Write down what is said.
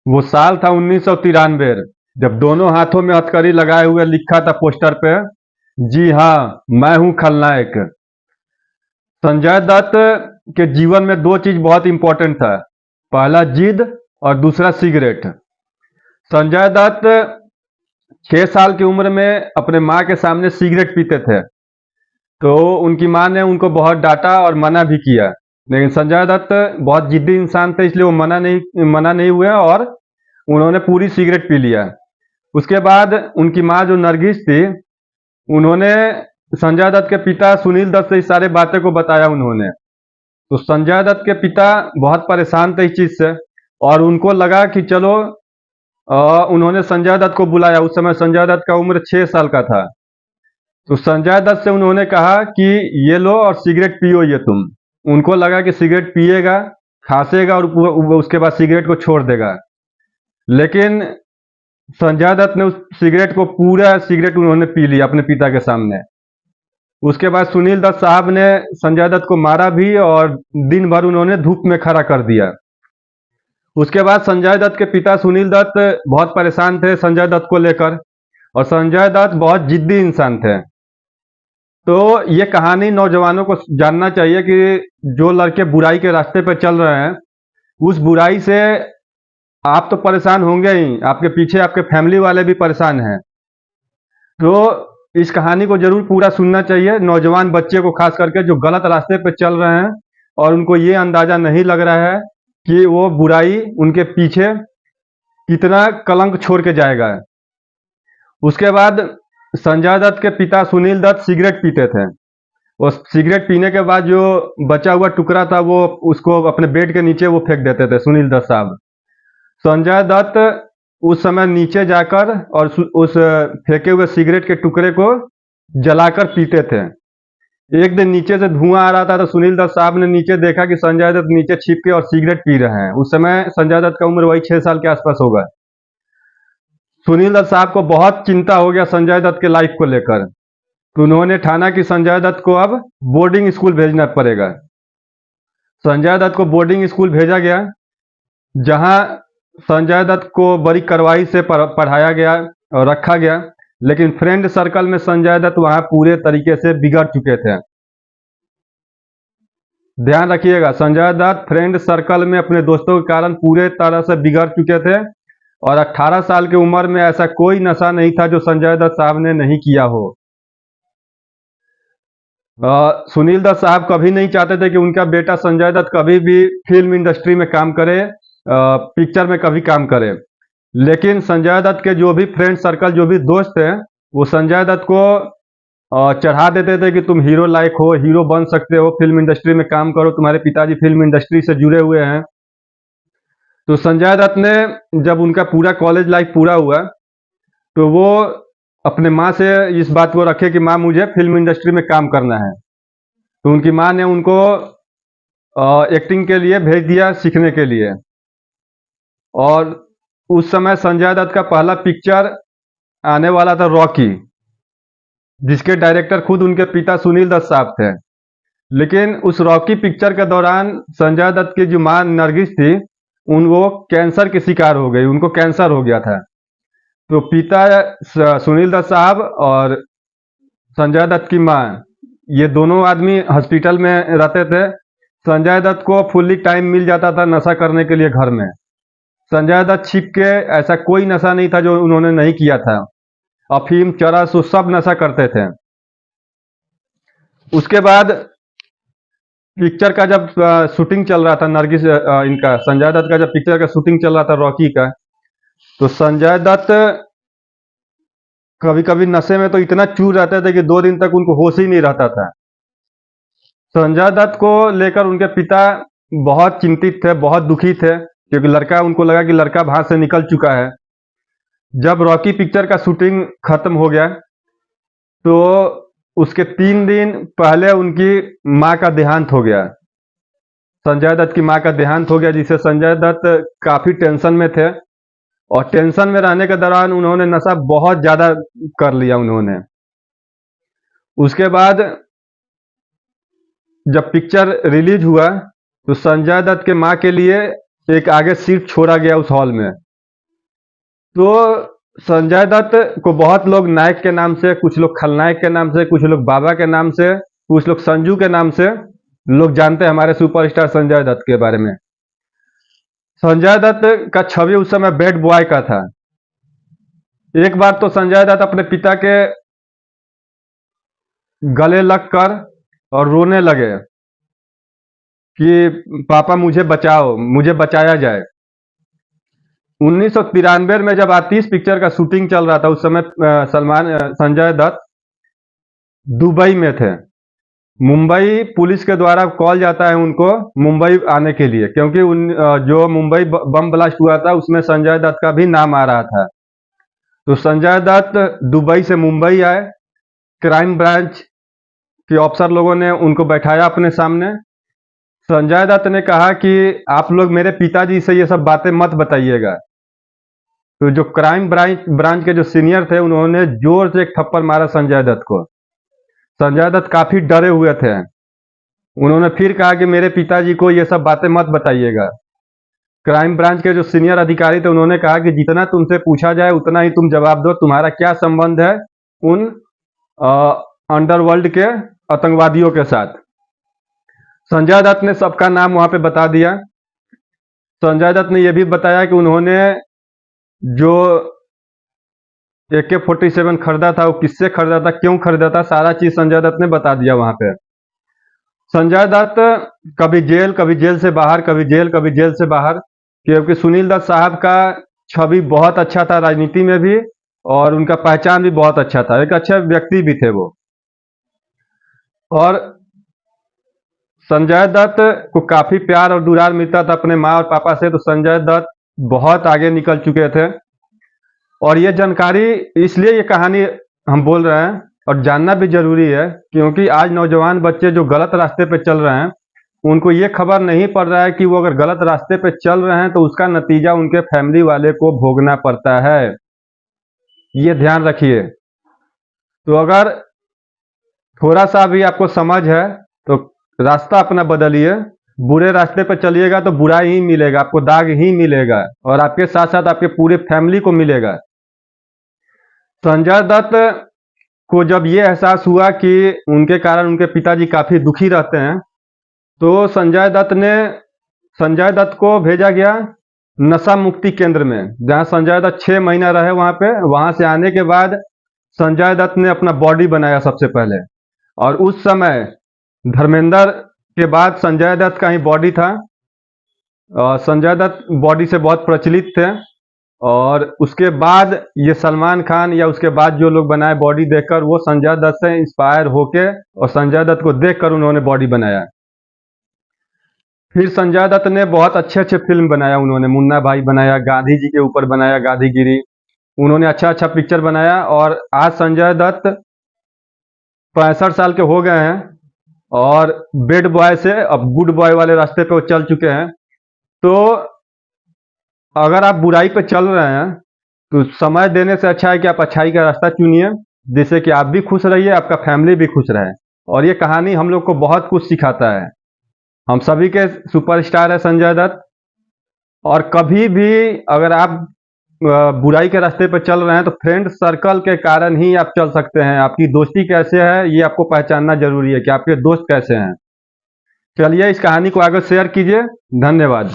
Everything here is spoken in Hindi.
वो साल था 1993, जब दोनों हाथों में हथकड़ी लगाए हुए लिखा था पोस्टर पे, जी हाँ, मैं हूं खलनायक। संजय दत्त के जीवन में दो चीज बहुत इंपॉर्टेंट था। पहला जिद और दूसरा सिगरेट। संजय दत्त 6 साल की उम्र में अपने माँ के सामने सिगरेट पीते थे, तो उनकी माँ ने उनको बहुत डांटा और मना भी किया। लेकिन संजय दत्त बहुत जिद्दी इंसान थे, इसलिए वो मना नहीं हुए और उन्होंने पूरी सिगरेट पी लिया। उसके बाद उनकी माँ जो नरगिस थी, उन्होंने संजय दत्त के पिता सुनील दत्त से इस सारे बातें को बताया उन्होंने। तो संजय दत्त के पिता बहुत परेशान थे इस चीज से, और उनको लगा कि चलो, उन्होंने संजय दत्त को बुलाया। उस समय संजय दत्त का उम्र 6 साल का था। तो संजय दत्त से उन्होंने कहा कि ये लो और सिगरेट पियो ये तुम। उनको लगा कि सिगरेट पिएगा, खांसेगा और उसके बाद सिगरेट को छोड़ देगा। लेकिन संजय दत्त ने उस सिगरेट को, पूरा सिगरेट उन्होंने पी लिया अपने पिता के सामने। उसके बाद सुनील दत्त साहब ने संजय दत्त को मारा भी और दिन भर उन्होंने धूप में खड़ा कर दिया। उसके बाद संजय दत्त के पिता सुनील दत्त बहुत परेशान थे संजय दत्त को लेकर, और संजय दत्त बहुत जिद्दी इंसान थे। तो ये कहानी नौजवानों को जानना चाहिए कि जो लड़के बुराई के रास्ते पर चल रहे हैं, उस बुराई से आप तो परेशान होंगे ही, आपके पीछे आपके फैमिली वाले भी परेशान हैं। तो इस कहानी को जरूर पूरा सुनना चाहिए नौजवान बच्चे को, खास करके जो गलत रास्ते पर चल रहे हैं और उनको ये अंदाजा नहीं लग रहा है कि वो बुराई उनके पीछे कितना कलंक छोड़ के जाएगा। उसके बाद संजय दत्त के पिता सुनील दत्त सिगरेट पीते थे। वो सिगरेट पीने के बाद जो बचा हुआ टुकड़ा था, वो उसको अपने बेड के नीचे वो फेंक देते थे सुनील दत्त साहब। संजय दत्त उस समय नीचे जाकर और उस फेंके हुए सिगरेट के टुकड़े को जलाकर पीते थे। एक दिन नीचे से धुआं आ रहा था, तो सुनील दत्त साहब ने नीचे देखा कि संजय दत्त नीचे छिप के और सिगरेट पी रहे हैं। उस समय संजय दत्त का उम्र वही 6 साल के आसपास होगा। सुनील दत्त साहब को बहुत चिंता हो गया संजय दत्त के लाइफ को लेकर, तो उन्होंने ठाना कि संजय दत्त को अब बोर्डिंग स्कूल भेजना पड़ेगा। संजय दत्त को बोर्डिंग स्कूल भेजा गया, जहां संजय दत्त को बड़ी कार्रवाई से पढ़ाया गया और रखा गया। लेकिन फ्रेंड सर्कल में संजय दत्त वहां पूरे तरीके से बिगड़ चुके थे। ध्यान रखिएगा, संजय दत्त फ्रेंड सर्कल में अपने दोस्तों के कारण पूरे तरह से बिगड़ चुके थे, और 18 साल की उम्र में ऐसा कोई नशा नहीं था जो संजय दत्त साहब ने नहीं किया हो। सुनील दत्त साहब कभी नहीं चाहते थे कि उनका बेटा संजय दत्त कभी भी फिल्म इंडस्ट्री में काम करे, पिक्चर में कभी काम करे। लेकिन संजय दत्त के जो भी फ्रेंड सर्कल, जो भी दोस्त हैं, वो संजय दत्त को चढ़ा देते थे कि तुम हीरो लायक हो, हीरो बन सकते हो, फिल्म इंडस्ट्री में काम करो, तुम्हारे पिताजी फिल्म इंडस्ट्री से जुड़े हुए हैं। तो संजय दत्त ने, जब उनका पूरा कॉलेज लाइफ पूरा हुआ, तो वो अपने माँ से इस बात को रखे कि माँ, मुझे फिल्म इंडस्ट्री में काम करना है। तो उनकी माँ ने उनको एक्टिंग के लिए भेज दिया, सीखने के लिए। और उस समय संजय दत्त का पहला पिक्चर आने वाला था रॉकी, जिसके डायरेक्टर खुद उनके पिता सुनील दत्त साहब थे। लेकिन उस रॉकी पिक्चर के दौरान संजय दत्त की जो माँ नरगिस थी, वो कैंसर की शिकार हो गई, उनको कैंसर हो गया था। तो पिता सुनील दत्त साहब और संजय दत्त की माँ, ये दोनों आदमी हॉस्पिटल में रहते थे। संजय दत्त को फुल्ली टाइम मिल जाता था नशा करने के लिए घर में। संजय दत्त छिप के, ऐसा कोई नशा नहीं था जो उन्होंने नहीं किया था। अफीम, चरस, वो सब नशा करते थे। उसके बाद पिक्चर का जब शूटिंग चल रहा था, नरगिस इनका संजय दत्त का जब पिक्चर का शूटिंग चल रहा था रॉकी का, तो संजय दत्त कभी कभी नशे में तो इतना चूर रहते थे कि 2 दिन तक उनको होश ही नहीं रहता था। संजय दत्त को लेकर उनके पिता बहुत चिंतित थे, बहुत दुखी थे, क्योंकि लड़का, उनको लगा कि लड़का भाग से निकल चुका है। जब रॉकी पिक्चर का शूटिंग खत्म हो गया, तो उसके 3 दिन पहले उनकी माँ का देहांत हो गया। संजय दत्त की माँ का देहांत हो गया, जिससे संजय दत्त काफी टेंशन में थे, और टेंशन में रहने के दौरान उन्होंने नशा बहुत ज्यादा कर लिया उन्होंने। उसके बाद जब पिक्चर रिलीज हुआ, तो संजय दत्त के माँ के लिए एक आगे सीट छोड़ा गया उस हॉल में। तो संजय दत्त को बहुत लोग नायक के नाम से, कुछ लोग खलनायक के नाम से, कुछ लोग बाबा के नाम से, कुछ लोग संजू के नाम से लोग जानते हैं हमारे सुपरस्टार संजय दत्त के बारे में। संजय दत्त का छवि उस समय बैड बॉय का था। एक बार तो संजय दत्त अपने पिता के गले लगकर और रोने लगे कि पापा मुझे बचाओ, मुझे बचाया जाए। 1993 में जब आतिश पिक्चर का शूटिंग चल रहा था, उस समय संजय दत्त दुबई में थे। मुंबई पुलिस के द्वारा कॉल जाता है उनको मुंबई आने के लिए, क्योंकि जो मुंबई बम ब्लास्ट हुआ था उसमें संजय दत्त का भी नाम आ रहा था। तो संजय दत्त दुबई से मुंबई आए। क्राइम ब्रांच के अफसर लोगों ने उनको बैठाया अपने सामने। संजय दत्त ने कहा कि आप लोग मेरे पिताजी से ये सब बातें मत बताइएगा। तो जो क्राइम ब्रांच के जो सीनियर थे उन्होंने जोर से एक थप्पड़ मारा संजय दत्त को। संजय दत्त काफी डरे हुए थे। उन्होंने फिर कहा कि मेरे पिताजी को ये सब बातें मत बताइएगा। क्राइम ब्रांच के जो सीनियर अधिकारी थे उन्होंने कहा कि जितना तुमसे पूछा जाए उतना ही तुम जवाब दो, तुम्हारा क्या संबंध है उन अंडरवर्ल्ड के आतंकवादियों के साथ। संजय दत्त ने सबका नाम वहां पे बता दिया। संजय दत्त ने यह भी बताया कि उन्होंने जो AK-47 खरीदा था वो किससे खरीदा था, क्यों खरीदा था, सारा चीज संजय दत्त ने बता दिया वहां पे। संजय दत्त कभी जेल से बाहर, कभी जेल से बाहर, क्योंकि सुनील दत्त साहब का छवि बहुत अच्छा था राजनीति में भी, और उनका पहचान भी बहुत अच्छा था, एक अच्छे व्यक्ति भी थे वो। और संजय दत्त को काफी प्यार और दुलार मिलता था अपने माँ और पापा से, तो संजय दत्त बहुत आगे निकल चुके थे। और ये जानकारी, इसलिए ये कहानी हम बोल रहे हैं और जानना भी जरूरी है, क्योंकि आज नौजवान बच्चे जो गलत रास्ते पे चल रहे हैं उनको ये खबर नहीं पड़ रहा है कि वो अगर गलत रास्ते पे चल रहे हैं तो उसका नतीजा उनके फैमिली वाले को भोगना पड़ता है। ये ध्यान रखिए। तो अगर थोड़ा सा भी आपको समझ है तो रास्ता अपना बदलिए। बुरे रास्ते पर चलिएगा तो बुरा ही मिलेगा, आपको दाग ही मिलेगा, और आपके साथ साथ आपके पूरे फैमिली को मिलेगा। संजय दत्त को जब ये एहसास हुआ कि उनके कारण उनके पिताजी काफी दुखी रहते हैं, तो संजय दत्त को भेजा गया नशा मुक्ति केंद्र में, जहां संजय दत्त 6 महीना रहे वहां पे। वहां से आने के बाद संजय दत्त ने अपना बॉडी बनाया सबसे पहले, और उस समय धर्मेंद्र के बाद संजय दत्त का ही बॉडी था। संजय दत्त बॉडी से बहुत प्रचलित थे, और उसके बाद ये सलमान खान या उसके बाद जो लोग बनाए बॉडी देखकर, वो संजय दत्त से इंस्पायर होके और संजय दत्त को देखकर उन्होंने बॉडी बनाया। फिर संजय दत्त ने बहुत अच्छे अच्छे फिल्म बनाया, उन्होंने मुन्ना भाई बनाया, गांधी जी के ऊपर बनाया गांधीगिरी, उन्होंने अच्छा अच्छा पिक्चर बनाया। और आज संजय दत्त 65 साल के हो गए हैं, और बैड बॉय से अब गुड बॉय वाले रास्ते पे वो चल चुके हैं। तो अगर आप बुराई पे चल रहे हैं तो समय देने से अच्छा है कि आप अच्छाई का रास्ता चुनिए, जिससे कि आप भी खुश रहिए, आपका फैमिली भी खुश रहे। और ये कहानी हम लोग को बहुत कुछ सिखाता है। हम सभी के सुपरस्टार है संजय दत्त। और कभी भी अगर आप बुराई के रास्ते पर चल रहे हैं तो फ्रेंड सर्कल के कारण ही आप चल सकते हैं। आपकी दोस्ती कैसे है ये आपको पहचानना जरूरी है कि आपके दोस्त कैसे हैं। चलिए इस कहानी को आगे शेयर कीजिए। धन्यवाद।